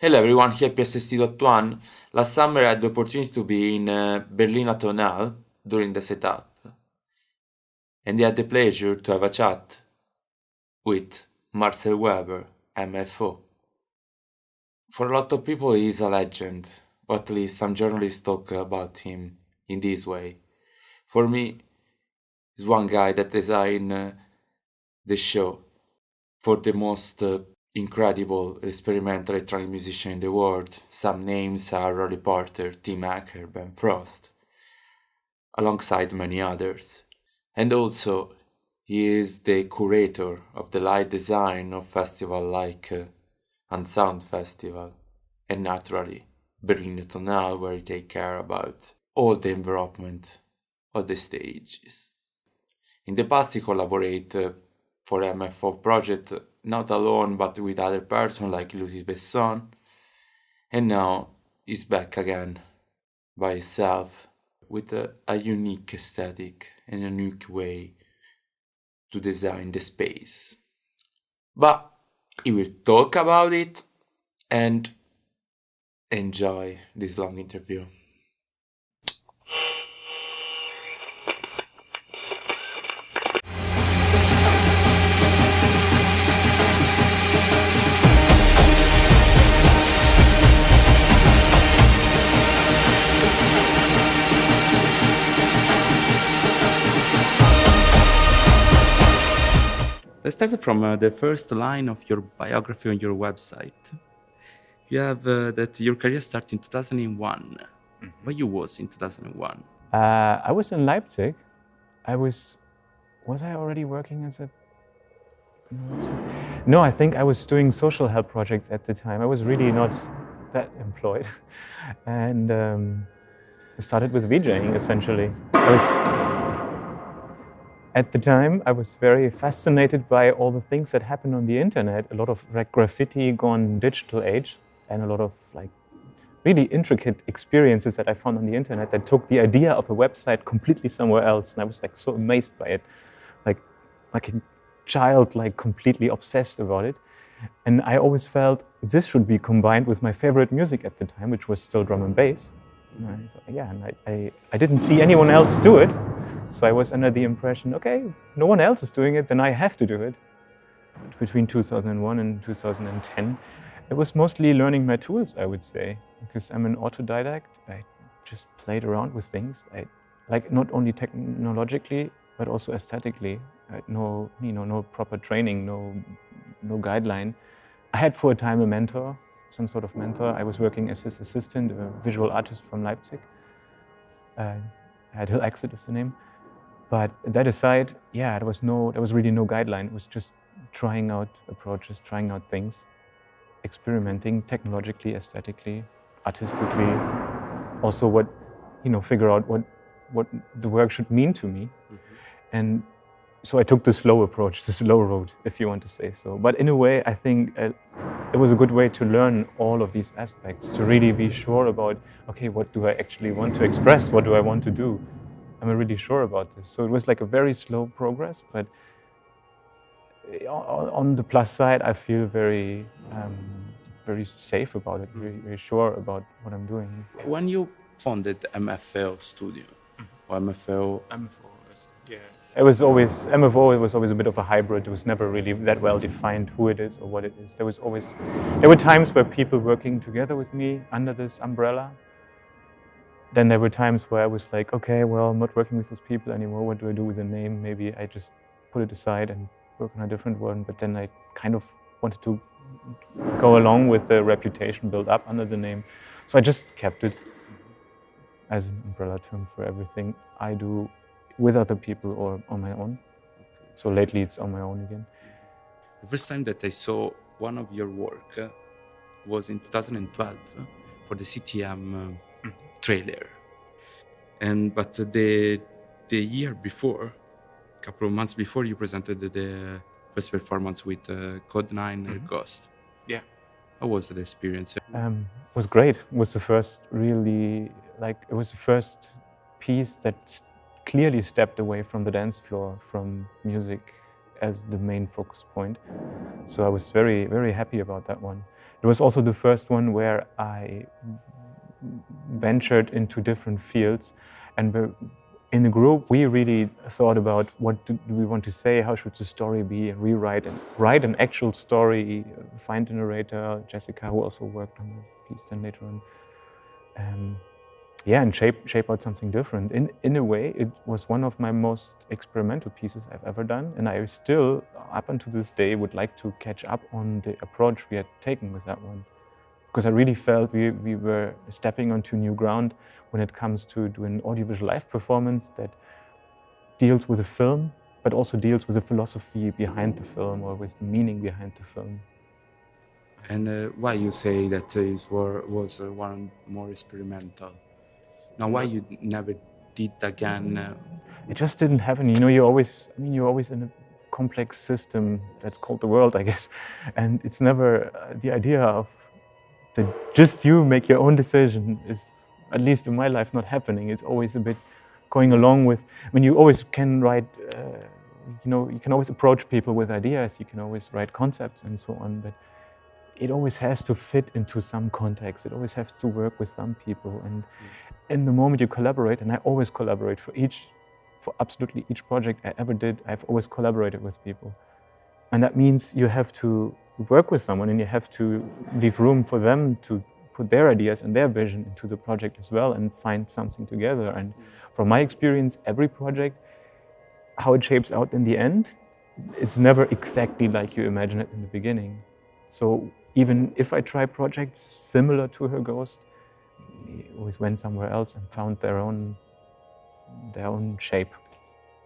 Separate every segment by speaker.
Speaker 1: Hello everyone, here psst.one. Last summer I had the opportunity to be in Berlin Atonal during the setup, and I had the pleasure to have a chat with Marcel Weber, MFO. For a lot of people he is a legend, or at least some journalists talk about him in this way. For me, he's one guy that designed the show for the most incredible experimental electronic musician in the world. Some names are Rory Porter, Tim Acker, Ben Frost, alongside many others. And also, he is the curator of the light design of festivals like Unsound Festival, and naturally Berlin Tonal, where he takes care about all the environment of the stages. In the past he collaborated for MFO project, not alone but with other persons like Louis Besson, and now he's back again by himself with a unique aesthetic and a unique way to design the space. But he will talk about it and enjoy this long interview. Let's start from the first line of your biography on your website. You have that your career started in 2001. Where you was in 2001?
Speaker 2: I was in Leipzig. Was I already working as a... No, I think I was doing social help projects at the time. I was really not that employed. And I started with VJing, essentially. At the time, I was very fascinated by all the things that happen on the internet. A lot of graffiti gone digital age, and a lot of really intricate experiences that I found on the internet that took the idea of a website completely somewhere else. And I was so amazed by it, like a child, completely obsessed about it. And I always felt this should be combined with my favorite music at the time, which was still drum and bass. And I thought, yeah, and I didn't see anyone else do it. So I was under the impression, okay, if no one else is doing it, then I have to do it. Between 2001 and 2010, it was mostly learning my tools, I would say, because I'm an autodidact. I just played around with things, not only technologically, but also aesthetically. I had no proper training, no guideline. I had for a time a mentor, some sort of mentor. I was working as his assistant, a visual artist from Leipzig. Hill Exit is the name. But that aside, yeah, there was really no guideline. It was just trying out approaches, trying out things, experimenting technologically, aesthetically, artistically. Also, figure out what the work should mean to me. And so I took the slow approach, the slow road, if you want to say so. But in a way, I think it was a good way to learn all of these aspects, to really be sure about, okay, what do I actually want to express? What do I want to do? I'm really sure about this. So it was like a very slow progress, but on the plus side, I feel very safe about it, very sure about what I'm doing.
Speaker 1: When you founded MFO Studio, or MFO?
Speaker 2: MFO, yeah. It was always, MFO, it was always a bit of a hybrid. It was never really that well defined who it is or what it is. There were times where people working together with me under this umbrella. Then there were times where I was like, okay, well, I'm not working with those people anymore. What do I do with the name? Maybe I just put it aside and work on a different one. But then I kind of wanted to go along with the reputation built up under the name. So I just kept it as an umbrella term for everything I do with other people or on my own. So lately it's on my own again.
Speaker 1: The first time that I saw one of your work was in 2012 for the CTM trailer. But the year before, a couple of months before, you presented the first performance with Code 9 Ghost.
Speaker 2: Yeah.
Speaker 1: How was the experience?
Speaker 2: It was great. It was the first piece that clearly stepped away from the dance floor, from music as the main focus point. So I was very, very happy about that one. It was also the first one where I ventured into different fields, and in the group we really thought about what do we want to say, how should the story be, and write an actual story, find a narrator, Jessica, who also worked on the piece then later on. And shape out something different. In a way, it was one of my most experimental pieces I've ever done, and I still, up until this day, would like to catch up on the approach we had taken with that one. Because I really felt we were stepping onto new ground when it comes to doing audiovisual live performance that deals with the film, but also deals with the philosophy behind the film or with the meaning behind the film.
Speaker 3: And why you say that it was one more experimental? Now, why you never did again?
Speaker 2: It just didn't happen. You know, you're always in a complex system that's called the world, I guess, and it's never the idea of that just you make your own decision is, at least in my life, not happening. It's always a bit going along with. I mean, you always can write. You can always approach people with ideas. You can always write concepts and so on, but it always has to fit into some context. It always has to work with some people. And in the moment you collaborate, and I always collaborate for absolutely each project I ever did, I've always collaborated with people. And that means you have to work with someone and you have to leave room for them to put their ideas and their vision into the project as well and find something together. And from my experience, every project, how it shapes out in the end, is never exactly like you imagine it in the beginning. So even if I try projects similar to Her Ghost, we always went somewhere else and found their own shape.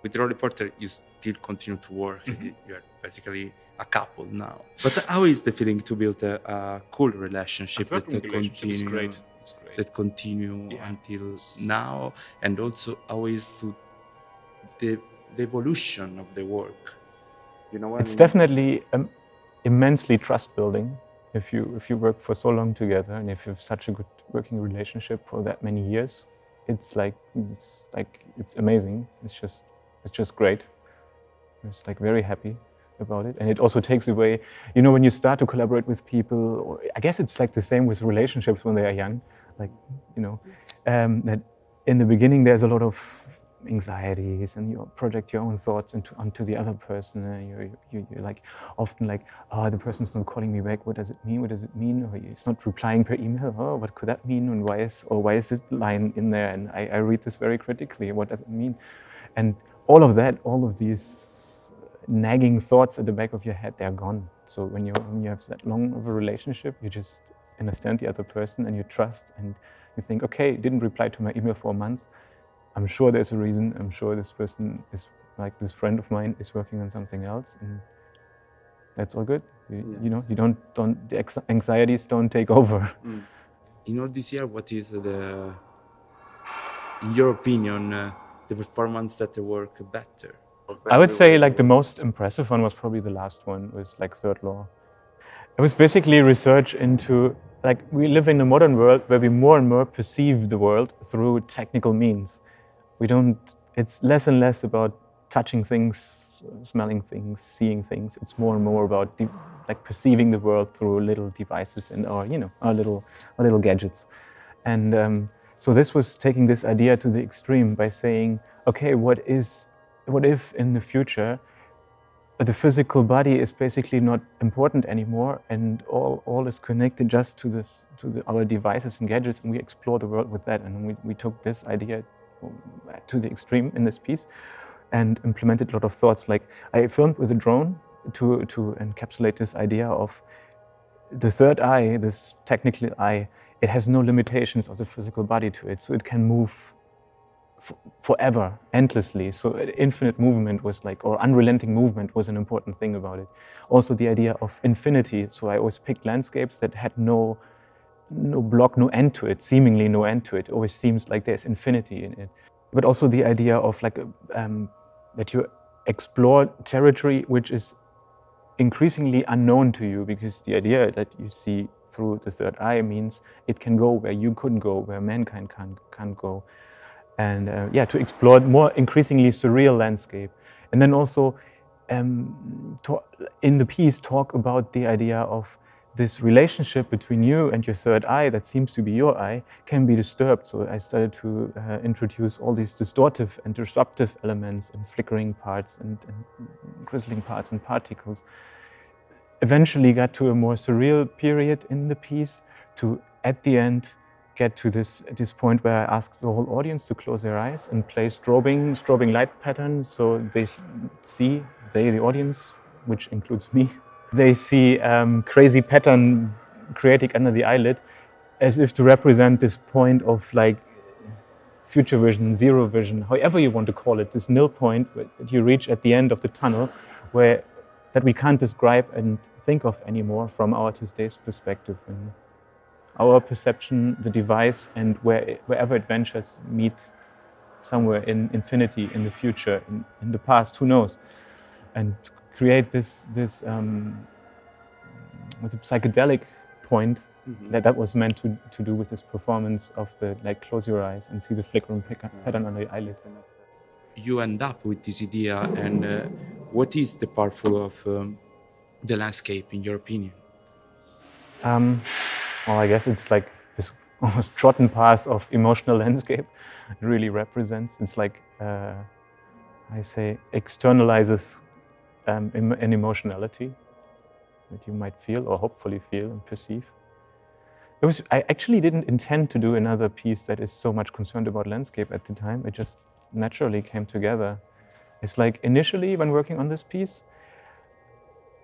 Speaker 3: With Roll Reporter, you still continue to work. You're basically a couple now. But how is the feeling to build a cool relationship that continue until now? And also, how is the evolution of the work? You know what
Speaker 2: it's definitely immensely trust building if you work for so long together and if you have such a good working relationship for that many years. It's amazing. It's just great. It's like very happy about it, and it also takes away. You know, when you start to collaborate with people, or I guess it's like the same with relationships when they are young. Like, you know, that in the beginning there's a lot of anxieties, and you project your own thoughts onto the other person. You're like often like, oh, the person's not calling me back. What does it mean? What does it mean? Or it's not replying per email. Oh, what could that mean? And why is this line in there? And I read this very critically. What does it mean? And all of these nagging thoughts at the back of your head, they're gone. So when you have that long of a relationship, you just understand the other person and you trust, and you think, okay, didn't reply to my email for a month. I'm sure there's a reason. I'm sure this person is, like this friend of mine, is working on something else, and that's all good. You know, you don't the anxieties don't take over.
Speaker 3: In all this year, what is in your opinion, the performance that work better?
Speaker 2: I would say like the most impressive one was probably the last one, was like Third Law. It was basically research into, like, we live in a modern world where we more and more perceive the world through technical means. It's less and less about touching things, smelling things, seeing things. It's more and more about like perceiving the world through little devices and our little gadgets. And so this was taking this idea to the extreme by saying, okay, what if in the future the physical body is basically not important anymore, and all is connected just to our devices and gadgets, and we explore the world with that. And we took this idea to the extreme in this piece and implemented a lot of thoughts. Like, I filmed with a drone to encapsulate this idea of the third eye, this technical eye. It has no limitations of the physical body to it, so it can move forever, endlessly. So infinite movement was like, or unrelenting movement was an important thing about it. Also the idea of infinity. So I always picked landscapes that had no block, no end to it, seemingly no end to it. It always seems like there's infinity in it. But also the idea of like that you explore territory which is increasingly unknown to you, because the idea that you see through the third eye means it can go where you couldn't go, where mankind can't go. And to explore more increasingly surreal landscape. And then also in the piece talk about the idea of this relationship between you and your third eye that seems to be your eye can be disturbed. So I started to introduce all these distortive and disruptive elements and flickering parts and grizzling parts and particles. Eventually got to a more surreal period in the piece to, at the end, get to this point where I asked the whole audience to close their eyes and play strobing light patterns, so they see, the audience, which includes me, they see crazy pattern creating under the eyelid, as if to represent this point of like future vision, zero vision, however you want to call it, this nil point that you reach at the end of the tunnel, where that we can't describe and think of anymore from our today's perspective. And our perception, the device, and wherever it ventures meet somewhere in infinity, in the future, in the past, who knows? And to create this with a psychedelic point that was meant to do with this performance of the, like, close your eyes and see the flickering pattern on the eyelids.
Speaker 3: You end up with this idea, and what is the powerful of the landscape, in your opinion?
Speaker 2: Well, I guess it's like this almost trodden path of emotional landscape. It really represents. It's like, I say, externalizes an emotionality that you might feel or hopefully feel and perceive. I actually didn't intend to do another piece that is so much concerned about landscape at the time. It just naturally came together. It's like initially when working on this piece,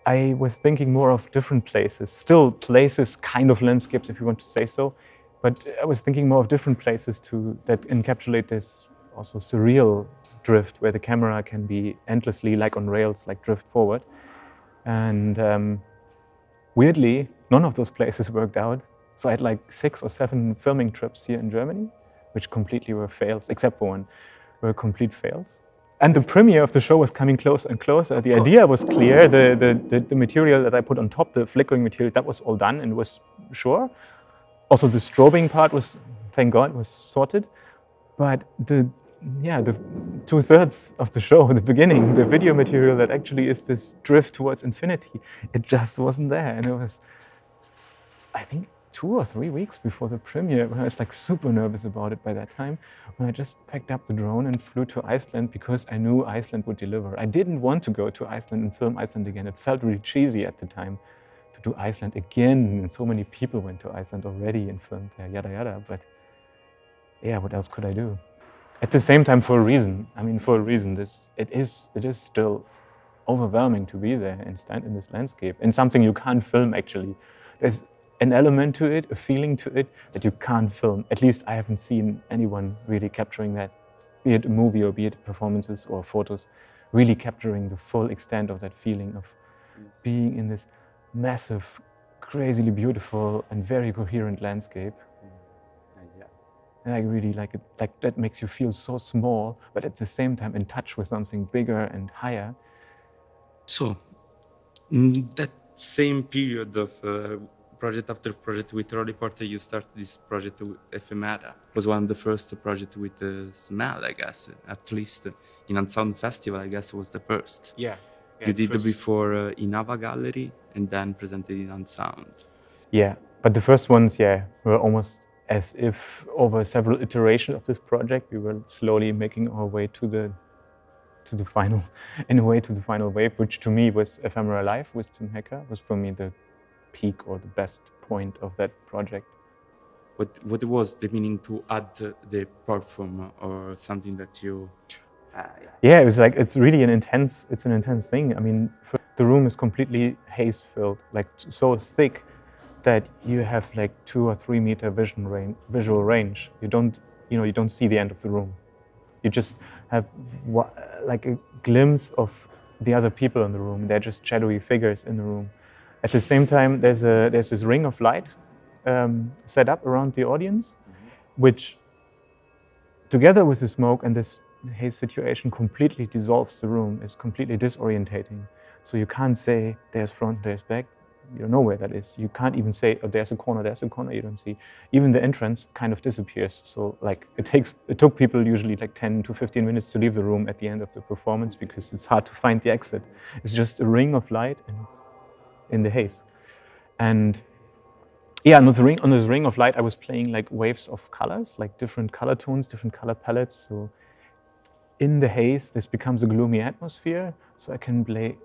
Speaker 2: I was thinking more of different places, still places, kind of landscapes if you want to say so, but I was thinking more of different places that encapsulate this also surreal drift where the camera can be endlessly, like on rails, like drift forward. And weirdly, none of those places worked out. So I had like 6 or 7 filming trips here in Germany, which completely were fails, except for one, were complete fails. And the premiere of the show was coming closer and closer. The idea was clear. The material that I put on top, the flickering material, that was all done and was sure. Also, the strobing part was, thank God, was sorted. But the 2/3 of the show, the beginning, the video material that actually is this drift towards infinity, it just wasn't there. And it was, I think, 2 or 3 weeks before the premiere, when I was like super nervous about it by that time, when I just packed up the drone and flew to Iceland because I knew Iceland would deliver. I didn't want to go to Iceland and film Iceland again. It felt really cheesy at the time to do Iceland again. And so many people went to Iceland already and filmed there, yada yada. But yeah, what else could I do? At the same time, for a reason. I mean, for a reason. It is still overwhelming to be there and stand in this landscape. And something you can't film, actually. There's an element to it, a feeling to it that you can't film. At least I haven't seen anyone really capturing that, be it a movie or be it performances or photos, really capturing the full extent of that feeling of being in this massive, crazily beautiful and very coherent landscape. And I really like it. Like, that makes you feel so small, but at the same time in touch with something bigger and higher.
Speaker 3: So, in that same period of project after project with Rolly Porter, you started this project with Ephemera. It was one of the first projects with smell, I guess, at least. In Unsound Festival, I guess it was the first.
Speaker 1: Yeah.
Speaker 3: You did it before in Ava Gallery and then presented in Unsound.
Speaker 2: Yeah, but the first ones, were almost as if over several iterations of this project, we were slowly making our way to the final, in a way to the final wave, which to me was Ephemera Live with Tim Hecker, was for me the peak or the best point of that project.
Speaker 3: What was the meaning to add the perform or something that you...
Speaker 2: Yeah, it was like, it's an intense thing. I mean, the room is completely haze filled, like so thick that you have like 2 or 3 meter visual range. You don't see the end of the room. You just have like a glimpse of the other people in the room. They're just shadowy figures in the room. At the same time, there's this ring of light set up around the audience, which, together with the smoke and this haze situation, completely dissolves the room. It's completely disorientating. So you can't say there's front, there's back. You don't know where that is. You can't even say, oh, there's a corner, you don't see. Even the entrance kind of disappears. So like it took people usually like 10 to 15 minutes to leave the room at the end of the performance because it's hard to find the exit. It's just a ring of light and it's in the haze. And yeah, on this ring of light, I was playing like waves of colors, like different color tones, different color palettes. So in the haze, this becomes a gloomy atmosphere. So I can play,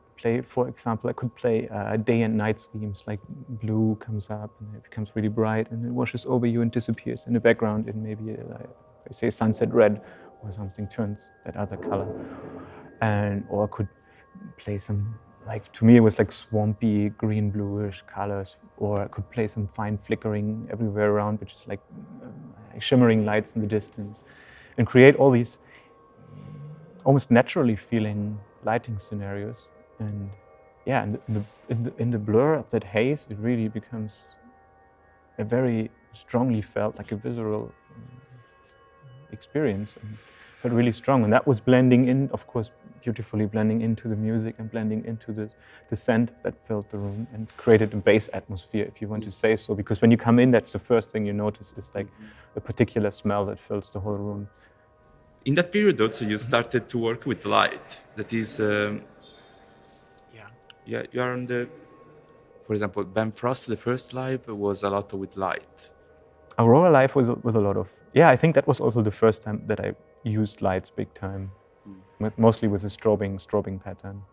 Speaker 2: for example, I could play day and night schemes, like blue comes up and it becomes really bright and it washes over you and disappears in the background in maybe, like, I say sunset red or something turns that other color. Or I could play some, like, to me it was like swampy green bluish colors, or I could play some fine flickering everywhere around, which is like shimmering lights in the distance, and create all these almost naturally feeling lighting scenarios. And yeah, in the blur of that haze, it really becomes a very strongly felt, like a visceral experience, and felt really strong. And that was blending in, of course, beautifully blending into the music and blending into the scent that filled the room and created a bass atmosphere, if you want to say so. Because when you come in, that's the first thing you notice, is like a particular smell that fills the whole room.
Speaker 3: In that period also you started to work with light. That is, yeah, you are on the, for example, Ben Frost, the first live was a lot with light.
Speaker 2: Aurora Live was with a lot of, yeah, I think that was also the first time that I used lights big time, mostly with a strobing pattern.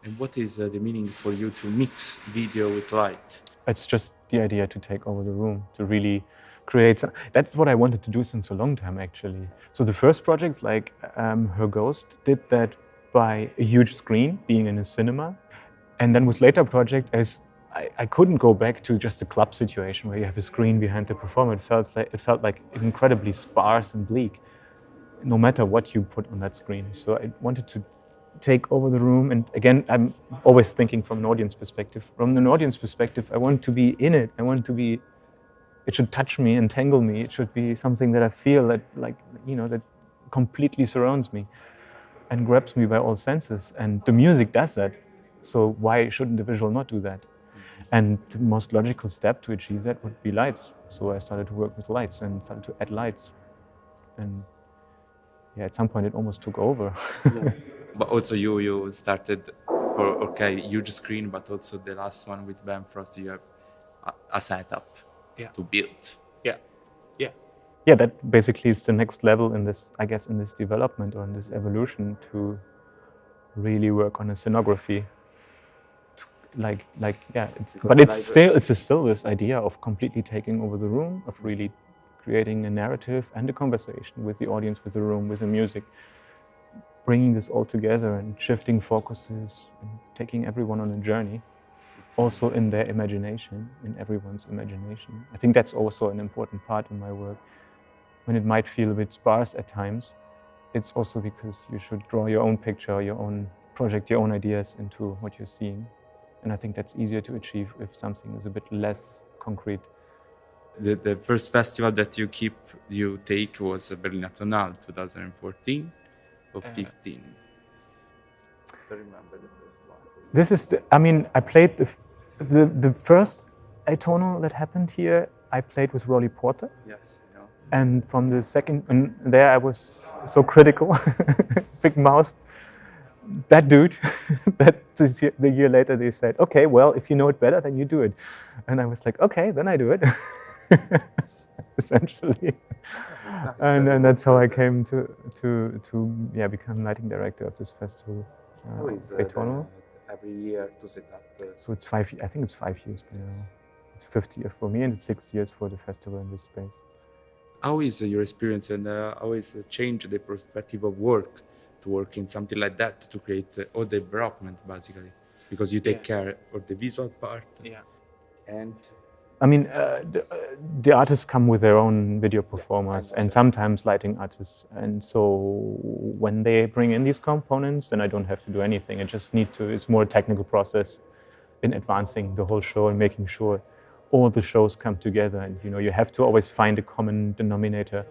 Speaker 3: And what is the meaning for you to mix video with light?
Speaker 2: It's just the idea to take over the room, to really create some, that's what I wanted to do since a long time, actually. So the first project, like Her Ghost, did that by a huge screen, being in a cinema. And then with later project, as I couldn't go back to just a club situation where you have a screen behind the performer. It felt like incredibly sparse and bleak, no matter what you put on that screen. So I wanted to take over the room. And again, I'm always thinking from an audience perspective. From an audience perspective, I want to be in it. I want to be, it should touch me, entangle me. It should be something that I feel that, like, you know, that completely surrounds me and grabs me by all senses. And the music does that. So why shouldn't the visual not do that? And the most logical step to achieve that would be lights. So I started to work with lights and started to add lights. And yeah, at some point it almost took over.
Speaker 3: Yes. But also you started for, okay, huge screen, but also the last one with Ben Frost, you have a setup to build.
Speaker 2: Yeah, that basically is the next level in this, I guess, in this development or in this evolution, to really work on a scenography. But it's still this idea of completely taking over the room, of really creating a narrative and a conversation with the audience, with the room, with the music, bringing this all together and shifting focuses and taking everyone on a journey, also in their imagination, in everyone's imagination. I think that's also an important part in my work. When it might feel a bit sparse at times, it's also because you should draw your own picture, your own project, your own ideas into what you're seeing. And I think that's easier to achieve if something is a bit less concrete.
Speaker 3: The first festival that you take was Berlin Atonal, 2014 or 15. I remember the first one.
Speaker 2: This is I played the first Atonal that happened here. I played with Rolly Porter.
Speaker 3: Yes.
Speaker 2: And from the second, and there I was so critical, big mouth. That dude, the year later they said, okay, well, if you know it better, then you do it. And I was like, okay, then I do it, essentially. And that's how I came to become lighting director of this festival.
Speaker 1: How is every year to set up?
Speaker 2: So it's 5. I think it's 5 years by now. It's 5th year for me, and it's 6 years for the festival in this space.
Speaker 3: How is your experience, and how is change the perspective of work to work in something like that, to create all the development basically, because you take care of the visual part? And
Speaker 2: I mean, the artists come with their own video performers and sometimes lighting artists. And so when they bring in these components, then I don't have to do anything. I just need to, it's more a technical process in advancing the whole show and making sure all the shows come together. And, you know, you have to always find a common denominator.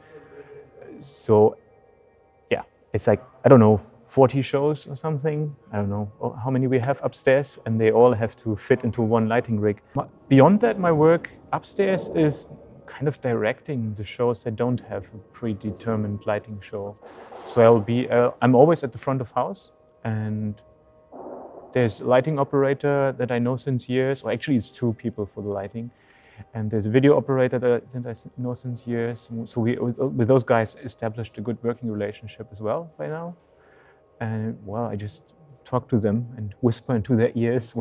Speaker 2: So, yeah, it's like, I don't know, 40 shows or something. I don't know how many we have upstairs, and they all have to fit into one lighting rig. Beyond that, my work upstairs is kind of directing the shows that don't have a predetermined lighting show. So I'm always at the front of house, and there's a lighting operator that I know since years, or actually it's 2 people for the lighting. And there's a video operator that I know since years. So we, with those guys, established a good working relationship as well by now. And well, I just talk to them and whisper into their ears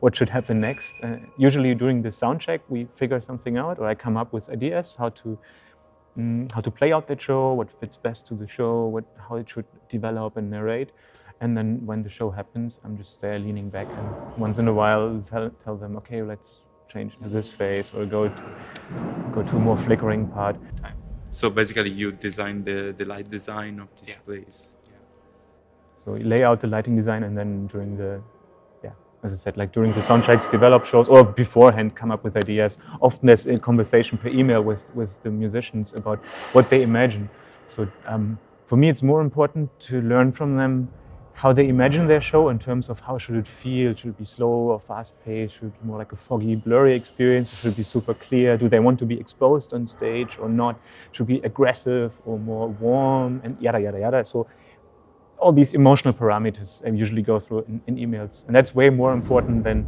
Speaker 2: what should happen next. Usually during the sound check, we figure something out, or I come up with ideas how to play out that show, what fits best to the show, how it should develop and narrate. And then when the show happens, I'm just there leaning back and once in a while tell them, okay, let's change to this phase or go to a more flickering part.
Speaker 3: So basically you design the light design of this place.
Speaker 2: So we lay out the lighting design and then during the, as I said, like during the sound checks, develop shows or beforehand come up with ideas. Often there's a conversation per email with the musicians about what they imagine. So for me, it's more important to learn from them how they imagine their show in terms of how should it feel. Should it be slow or fast-paced? Should it be more like a foggy, blurry experience? Should it be super clear? Do they want to be exposed on stage or not? Should it be aggressive or more warm? And yada, yada, yada. So all these emotional parameters I usually go through in emails. And that's way more important than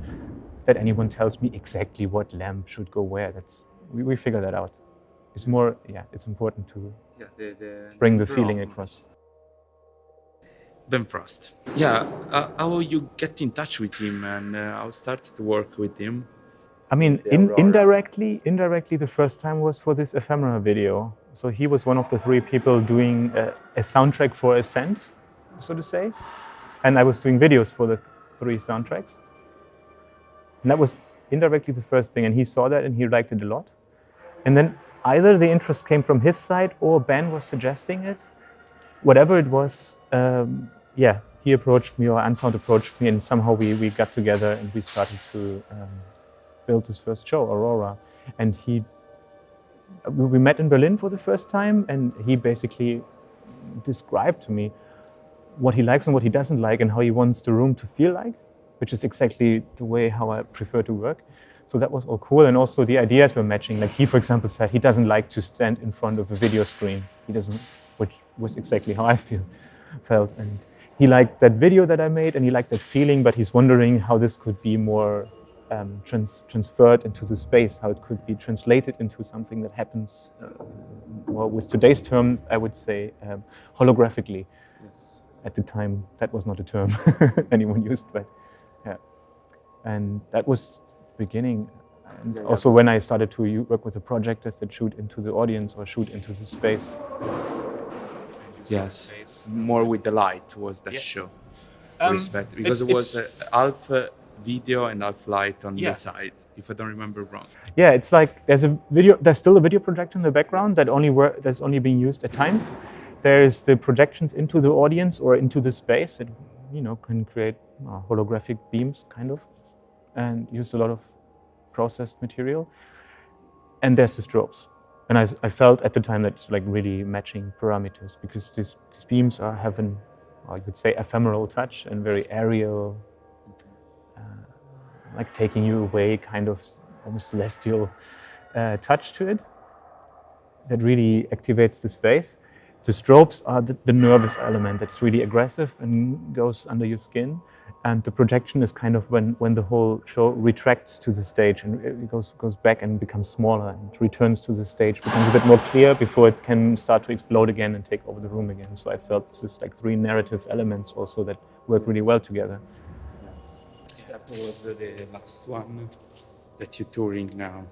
Speaker 2: that anyone tells me exactly what lamp should go where. We figure that out. It's more, it's important to bring the feeling across.
Speaker 3: Ben Frost. Yeah, how you get in touch with him and how started to work with him?
Speaker 2: I mean, indirectly, the first time was for this ephemera video. So he was one of the 3 people doing a soundtrack for Ascent, so to say. And I was doing videos for the 3 soundtracks. And that was indirectly the first thing. And he saw that and he liked it a lot. And then either the interest came from his side or Ben was suggesting it. Whatever it was, he approached me or Unsound approached me and somehow we got together and we started to build his first show, Aurora. And we met in Berlin for the first time and he basically described to me what he likes and what he doesn't like and how he wants the room to feel like, which is exactly the way how I prefer to work. So that was all cool. And also the ideas were matching. Like he, for example, said he doesn't like to stand in front of a video screen. He doesn't, which was exactly how I felt. And he liked that video that I made and he liked that feeling, but he's wondering how this could be more transferred into the space, how it could be translated into something that happens, well, with today's terms, I would say holographically.
Speaker 3: Yes.
Speaker 2: At the time, that was not a term anyone used, but yeah. And that was the beginning. And also when I started to work with the projectors that shoot into the audience or shoot into the space.
Speaker 3: Yes, more with the light was that show. Because it was half video and half light on the side, if I don't remember wrong.
Speaker 2: Yeah, it's like there's still a video projector in the background that's only being used at times. There's the projections into the audience or into the space that can create holographic beams kind of and use a lot of processed material. And there's the strobes. And I felt at the time that it's like really matching parameters because these beams have you could say, ephemeral touch and very aerial, like taking you away, kind of almost celestial touch to it that really activates the space. The strobes are the nervous element that's really aggressive and goes under your skin. And the projection is kind of when the whole show retracts to the stage and it goes back and becomes smaller and returns to the stage, becomes a bit more clear before it can start to explode again and take over the room again. So I felt this is like 3 narrative elements also that work really well together.
Speaker 3: Yes. That was the last one that you're touring now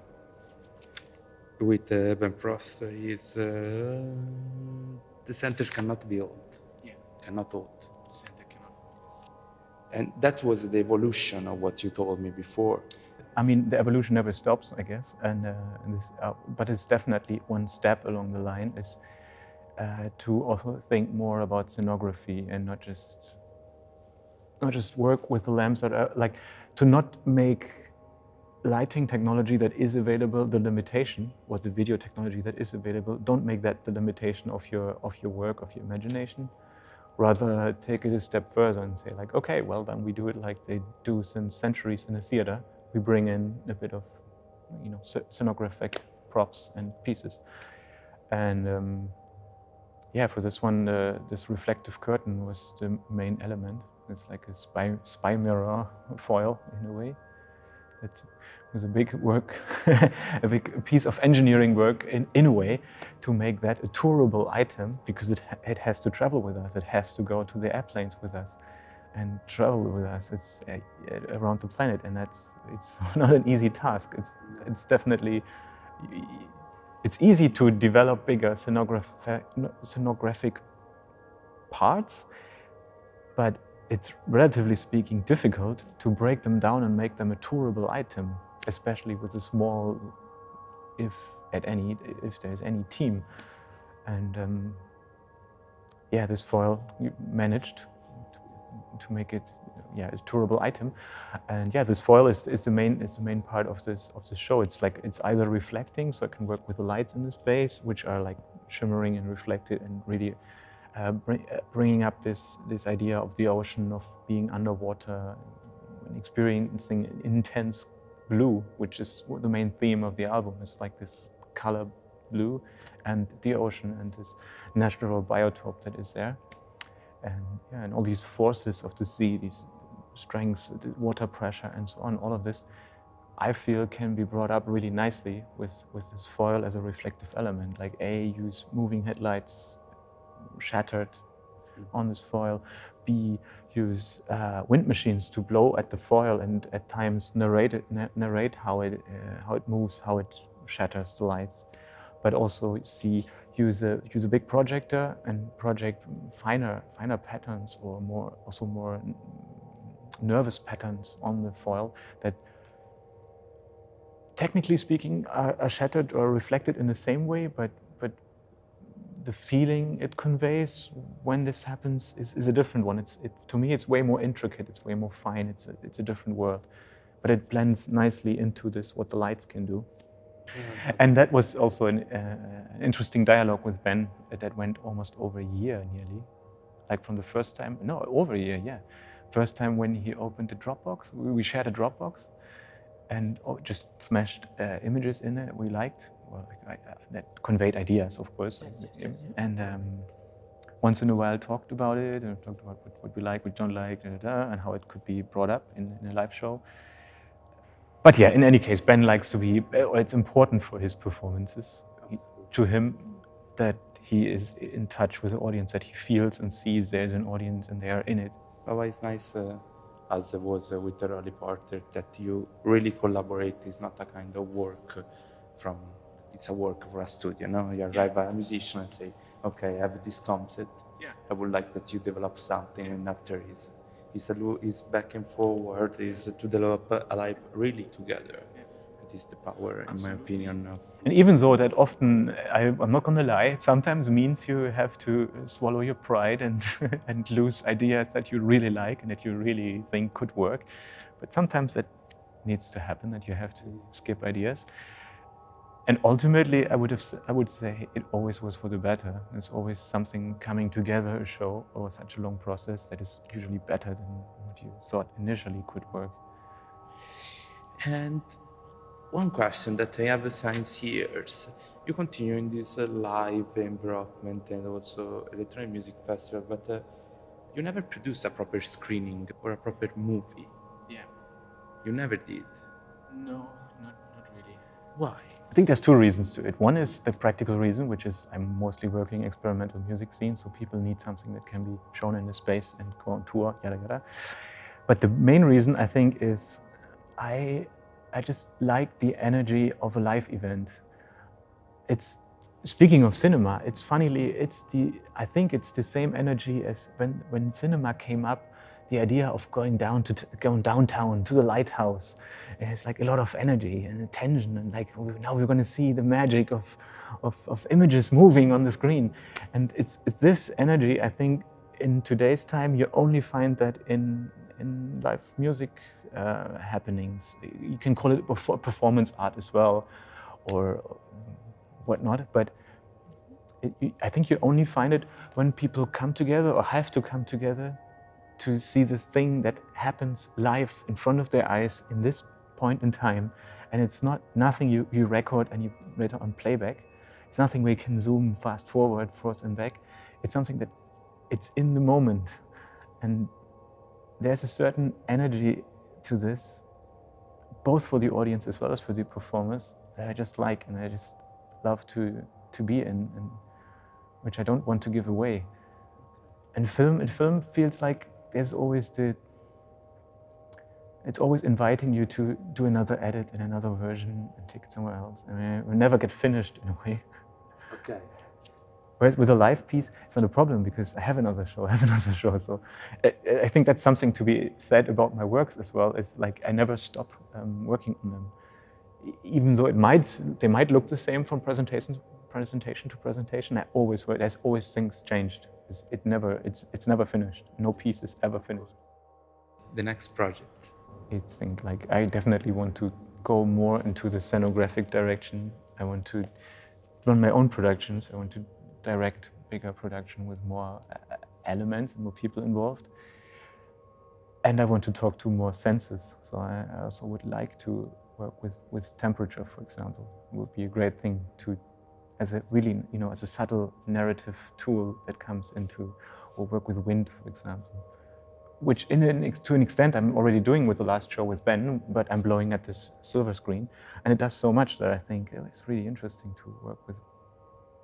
Speaker 3: with Ben Frost. Is the center cannot be old. Yeah. Cannot hold. And that was the evolution of what you told me before.
Speaker 2: I mean, the evolution never stops, I guess, but it's definitely one step along the line is to also think more about scenography and not just work with the lamps that are like to not make lighting technology that is available the limitation, or the video technology that is available. Don't make that the limitation of your work, of your imagination. Rather take it a step further and say like, okay, well then we do it like they do since centuries in a theater. We bring in a bit of, scenographic props and pieces. And for this one, this reflective curtain was the main element. It's like a spy mirror foil in a way. It was a big work, a big piece of engineering work in a way to make that a tourable item, because it has to travel with us. It has to go to the airplanes with us and travel with us. It's around the planet, and it's not an easy task. It's definitely, it's easy to develop bigger scenographic parts, but it's relatively speaking difficult to break them down and make them a tourable item, especially with a small, if there's any team. And yeah, this foil managed to make it a tourable item. And yeah, this foil is the main part of this show. It's either reflecting, so I can work with the lights in the space, which are like shimmering and reflected and really bringing up this idea of the ocean, of being underwater and experiencing intense blue, which is the main theme of the album. It's like this color blue and the ocean and this natural biotope that is there. And all these forces of the sea, these strengths, the water pressure and so on, all of this, I feel can be brought up really nicely with this foil as a reflective element. Like use moving headlights shattered on this foil. B, use wind machines to blow at the foil and at times narrate how it moves, how it shatters the lights. But also C, use a big projector and project finer patterns, or more nervous patterns on the foil that, technically speaking, are shattered or reflected in the same way, but the feeling it conveys when this happens is a different one. To me, it's way more intricate, it's way more fine, it's a different world. But it blends nicely into this, what the lights can do. Yeah. And that was also an interesting dialogue with Ben that went almost over a year nearly. Like from the first time, no, over a year, yeah. First time when he opened the Dropbox, we shared a Dropbox and just smashed images in it we liked. Well, that conveyed ideas, of course. Yes. And once in a while talked about it, and talked about what we like, what we don't like, and how it could be brought up in a live show. But yeah, in any case, Ben likes to be, it's important for his performances, to him, that he is in touch with the audience, that he feels and sees there's an audience and they are in it.
Speaker 3: Oh, it's nice, as it was with the Rolly Porter, that you really collaborate. It's not a kind of work it's a work for a studio, no? You arrive at a musician and say, okay, I have this concept. Yeah. I would like that you develop something, and after his back and forward is to develop a life really together. Yeah. It is the power, in my opinion.
Speaker 2: And even though that often, I'm not gonna lie, it sometimes means you have to swallow your pride and and lose ideas that you really like and that you really think could work. But sometimes that needs to happen, that you have to skip ideas. And ultimately, I would say it always was for the better. It's always something coming together, a show, or such a long process that is usually better than what you thought initially could work.
Speaker 3: And one question that I have since years, you continue in this live environment and also electronic music festival, but you never produced a proper screening or a proper movie.
Speaker 1: Yeah.
Speaker 3: You never did?
Speaker 1: No, not really.
Speaker 3: Why?
Speaker 2: I think there's two reasons to it. One is the practical reason, which is I'm mostly working experimental music scene, so people need something that can be shown in the space and go on tour, yada yada. But the main reason, I think, is I just like the energy of a live event. It's, speaking of cinema, it's funnily, I think it's the same energy as when cinema came up, the idea of going downtown to the lighthouse. It's like a lot of energy and attention, and like now we're going to see the magic of images moving on the screen. And it's this energy, I think, in today's time, you only find that in live music happenings. You can call it performance art as well, or whatnot, but I think you only find it when people come together or have to come together to see this thing that happens live in front of their eyes in this point in time. And it's nothing you record and you later on playback. It's nothing where you can zoom fast forward, forth and back. It's something that it's in the moment. And there's a certain energy to this, both for the audience as well as for the performers, that I just like and I just love to be in, and which I don't want to give away. And film feels like there's always it's always inviting you to do another edit and another version and take it somewhere else. I mean, we never get finished in a way.
Speaker 1: Okay.
Speaker 2: Whereas with a live piece, it's not a problem because I have another show, So I think that's something to be said about my works as well. It's like I never stop working on them. Even though they might look the same from presentation to presentation, there's always things changed. It's never finished. No piece is ever finished.
Speaker 3: The next project.
Speaker 2: I think like I definitely want to go more into the scenographic direction. I want to run my own productions. I want to direct bigger production with more elements and more people involved. And I want to talk to more senses. So I also would like to work with temperature, for example. It would be a great thing to, as a subtle narrative tool that comes into, or work with wind, for example. Which to an extent I'm already doing with the last show with Ben, but I'm blowing at this silver screen. And it does so much that I think it's really interesting to work with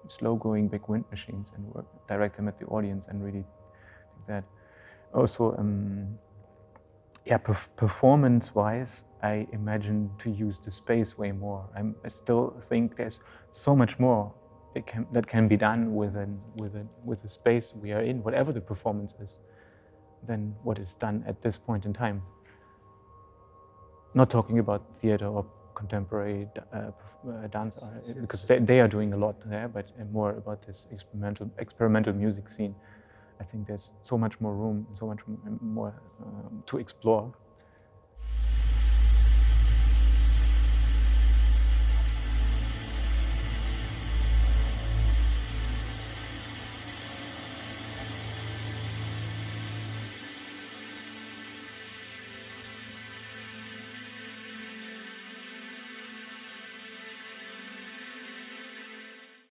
Speaker 2: slow-going big wind machines and direct them at the audience and really do that. Also, performance-wise, I imagine to use the space way more. I still think there's so much more that can be done with the space we are in, whatever the performance is, than what is done at this point in time. Not talking about theater or contemporary dance, because they are doing a lot there, but more about this experimental music scene. I think there's so much more room, so much more to explore.